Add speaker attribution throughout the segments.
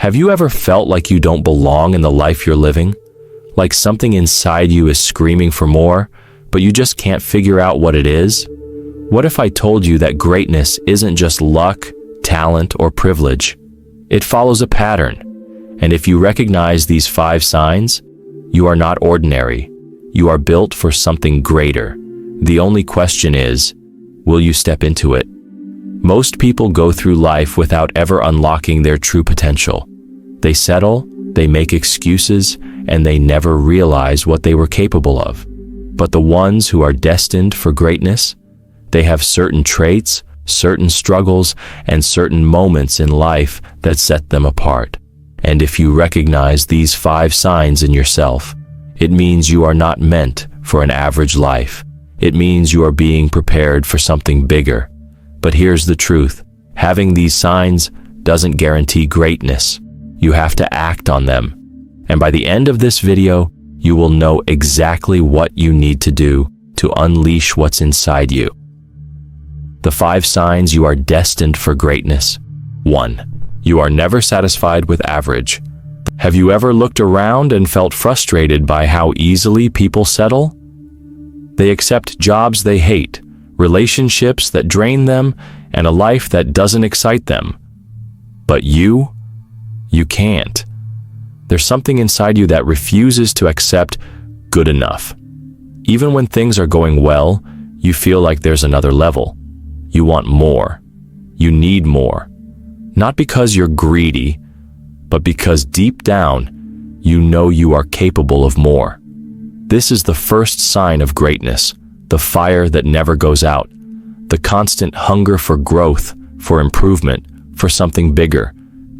Speaker 1: Have you ever felt like you don't belong in the life you're living? Like something inside you is screaming for more, but you just can't figure out what it is? What if I told you that greatness isn't just luck, talent, or privilege? It follows a pattern. And if you recognize these 5 signs, you are not ordinary. You are built for something greater. The only question is, will you step into it? Most people go through life without ever unlocking their true potential. They settle, they make excuses, and they never realize what they were capable of. But the ones who are destined for greatness, they have certain traits, certain struggles, and certain moments in life that set them apart. And if you recognize these 5 signs in yourself, it means you are not meant for an average life. It means you are being prepared for something bigger. But here's the truth. Having these signs doesn't guarantee greatness. You have to act on them. And by the end of this video, you will know exactly what you need to do to unleash what's inside you. The 5 signs you are destined for greatness. 1. You are never satisfied with average. Have you ever looked around and felt frustrated by how easily people settle? They accept jobs they hate, relationships that drain them, and a life that doesn't excite them. But you can't. There's something inside you that refuses to accept good enough. Even when things are going well, you feel like there's another level. You want more. You need more. Not because you're greedy, but because deep down, you know you are capable of more. This is the first sign of greatness, the fire that never goes out, the constant hunger for growth, for improvement, for something bigger.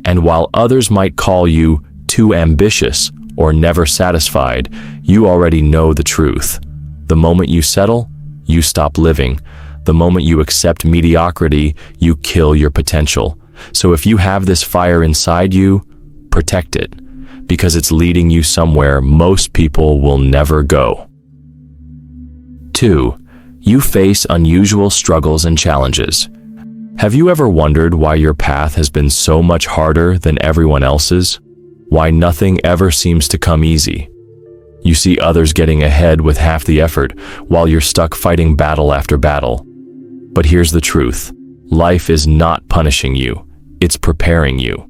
Speaker 1: And while others might call you too ambitious or never satisfied, you already know the truth. The moment you settle, you stop living. The moment you accept mediocrity, you kill your potential. So if you have this fire inside you, protect it, because it's leading you somewhere most people will never go. 2. You face unusual struggles and challenges. Have you ever wondered why your path has been so much harder than everyone else's? Why nothing ever seems to come easy? You see others getting ahead with half the effort, while you're stuck fighting battle after battle. But here's the truth. Life is not punishing you. It's preparing you.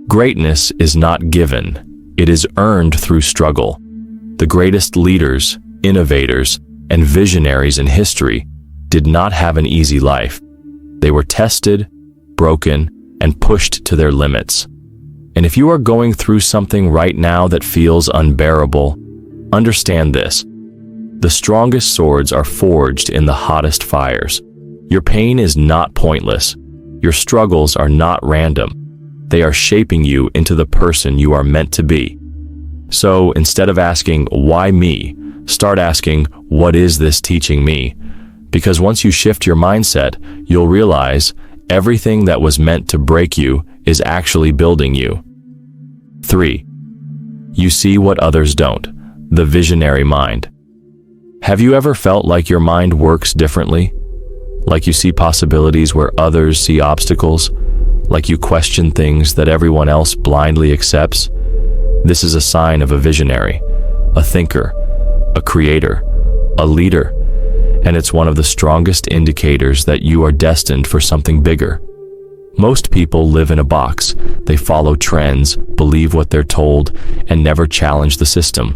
Speaker 1: Greatness is not given. It is earned through struggle. The greatest leaders, innovators, and visionaries in history did not have an easy life. They were tested, broken, and pushed to their limits. And if you are going through something right now that feels unbearable, understand this. The strongest swords are forged in the hottest fires. Your pain is not pointless. Your struggles are not random. They are shaping you into the person you are meant to be. So instead of asking, why me? Start asking, what is this teaching me? Because once you shift your mindset, you'll realize everything that was meant to break you is actually building you. 3. You see what others don't. The visionary mind. Have you ever felt like your mind works differently? Like you see possibilities where others see obstacles? Like you question things that everyone else blindly accepts? This is a sign of a visionary, a thinker, a creator, a leader, and it's one of the strongest indicators that you are destined for something bigger. Most people live in a box. They follow trends, believe what they're told, and never challenge the system.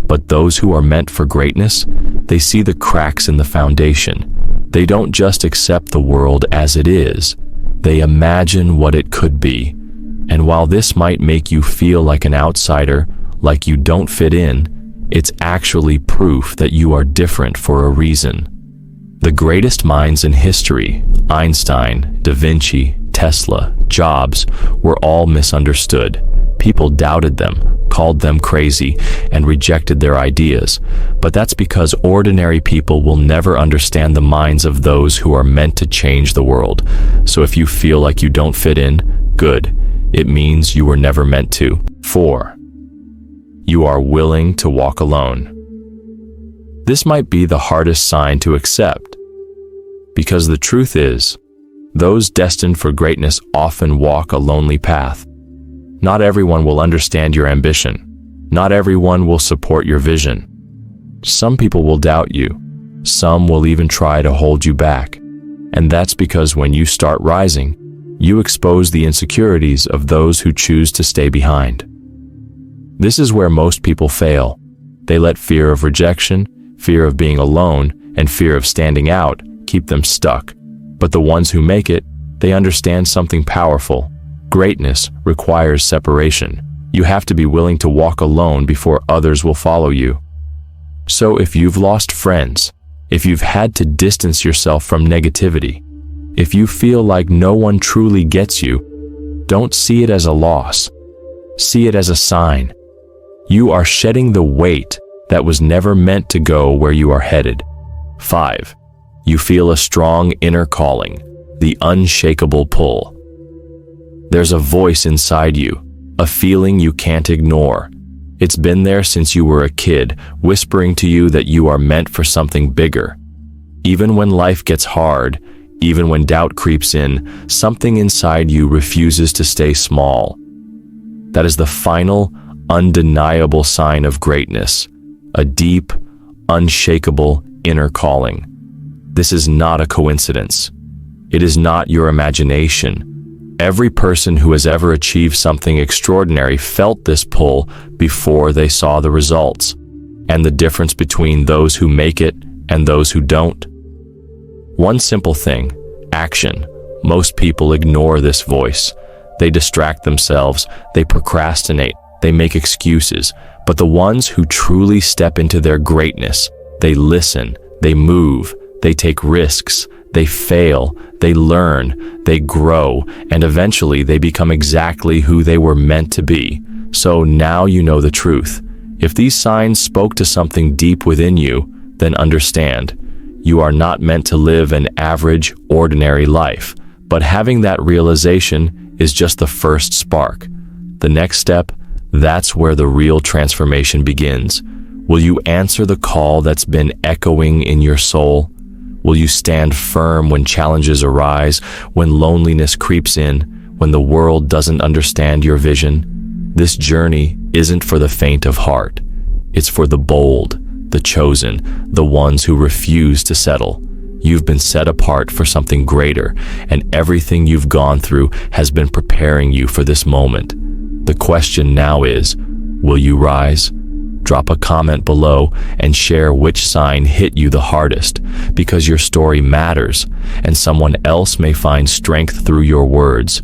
Speaker 1: But those who are meant for greatness, they see the cracks in the foundation. They don't just accept the world as it is. They imagine what it could be. And while this might make you feel like an outsider, like you don't fit in, it's actually proof that you are different for a reason. The greatest minds in history, Einstein, Da Vinci, Tesla, Jobs, were all misunderstood. People doubted them, called them crazy, and rejected their ideas. But that's because ordinary people will never understand the minds of those who are meant to change the world. So if you feel like you don't fit in, good. It means you were never meant to. 4. You are willing to walk alone. This might be the hardest sign to accept, because the truth is, those destined for greatness often walk a lonely path. Not everyone will understand your ambition. Not everyone will support your vision. Some people will doubt you. Some will even try to hold you back. And that's because when you start rising, you expose the insecurities of those who choose to stay behind. This is where most people fail. They let fear of rejection, fear of being alone, and fear of standing out keep them stuck. But the ones who make it, they understand something powerful. Greatness requires separation. You have to be willing to walk alone before others will follow you. So if you've lost friends, if you've had to distance yourself from negativity, if you feel like no one truly gets you, don't see it as a loss. See it as a sign. You are shedding the weight that was never meant to go where you are headed. 5. You feel a strong inner calling, the unshakable pull. There's a voice inside you, a feeling you can't ignore. It's been there since you were a kid, whispering to you that you are meant for something bigger. Even when life gets hard, even when doubt creeps in, something inside you refuses to stay small. That is the final, undeniable sign of greatness, a deep, unshakable inner calling. This is not a coincidence. It is not your imagination. Every person who has ever achieved something extraordinary felt this pull before they saw the results. And the difference between those who make it and those who don't? One simple thing: action. Most people ignore this voice. They distract themselves, they procrastinate, they make excuses. But the ones who truly step into their greatness, they listen, they move, they take risks, they fail, they learn, they grow, and eventually they become exactly who they were meant to be. So now you know the truth. If these signs spoke to something deep within you, then understand, you are not meant to live an average, ordinary life. But having that realization is just the first spark. The next step, that's where the real transformation begins. Will you answer the call that's been echoing in your soul? Will you stand firm when challenges arise, when loneliness creeps in, when the world doesn't understand your vision? This journey isn't for the faint of heart. It's for the bold, the chosen, the ones who refuse to settle. You've been set apart for something greater, and everything you've gone through has been preparing you for this moment. The question now is, will you rise? Drop a comment below and share which sign hit you the hardest, because your story matters, and someone else may find strength through your words.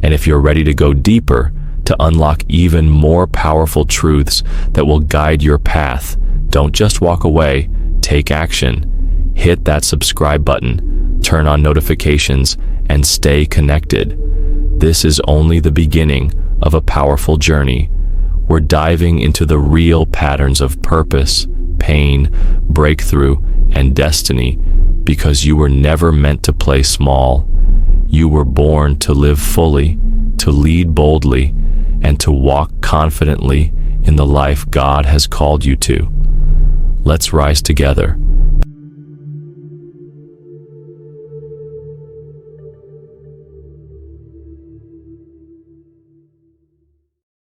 Speaker 1: And if you're ready to go deeper, to unlock even more powerful truths that will guide your path, don't just walk away, take action. Hit that subscribe button, turn on notifications, and stay connected. This is only the beginning of a powerful journey. We're diving into the real patterns of purpose, pain, breakthrough, and destiny, because you were never meant to play small. You were born to live fully, to lead boldly, and to walk confidently in the life God has called you to. Let's rise together.